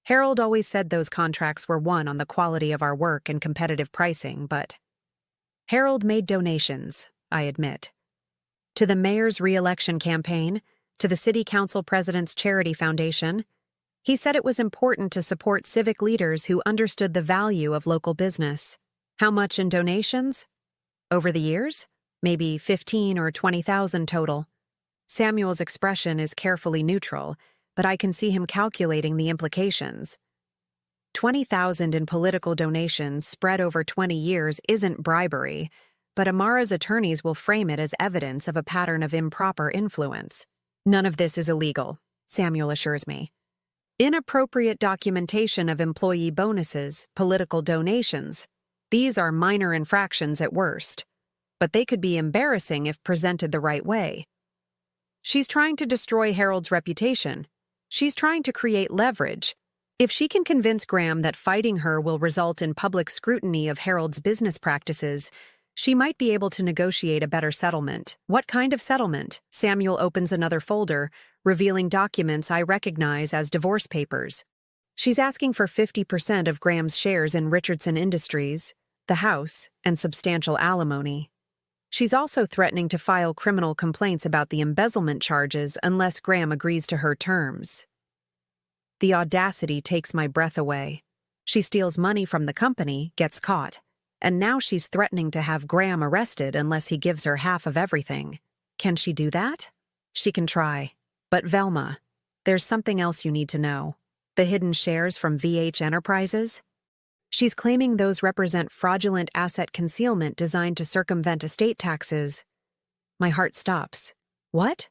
Harold always said those contracts were won on the quality of our work and competitive pricing, but Harold made donations, I admit. To the mayor's re-election campaign, to the city council president's charity foundation. He said it was important to support civic leaders who understood the value of local business. How much in donations? Over the years? Maybe 15 or 20,000 total. Samuel's expression is carefully neutral, but I can see him calculating the implications. 20,000 in political donations spread over 20 years isn't bribery, but Amara's attorneys will frame it as evidence of a pattern of improper influence. None of this is illegal, Samuel assures me. Inappropriate documentation of employee bonuses, political donations. These are minor infractions at worst, but they could be embarrassing if presented the right way. She's trying to destroy Harold's reputation. She's trying to create leverage. If she can convince Graham that fighting her will result in public scrutiny of Harold's business practices, she might be able to negotiate a better settlement. What kind of settlement? Samuel opens another folder, revealing documents I recognize as divorce papers. She's asking for 50% of Graham's shares in Richardson Industries, the house, and substantial alimony. She's also threatening to file criminal complaints about the embezzlement charges unless Graham agrees to her terms. The audacity takes my breath away. She steals money from the company, gets caught. And now she's threatening to have Graham arrested unless he gives her half of everything. Can she do that? She can try. But Velma, there's something else you need to know. The hidden shares from VH Enterprises? She's claiming those represent fraudulent asset concealment designed to circumvent estate taxes. My heart stops. What?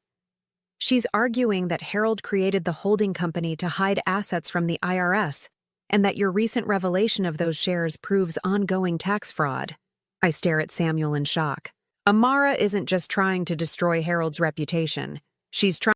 She's arguing that Harold created the holding company to hide assets from the IRS, and that your recent revelation of those shares proves ongoing tax fraud. I stare at Samuel in shock. Amara isn't just trying to destroy Harold's reputation. She's trying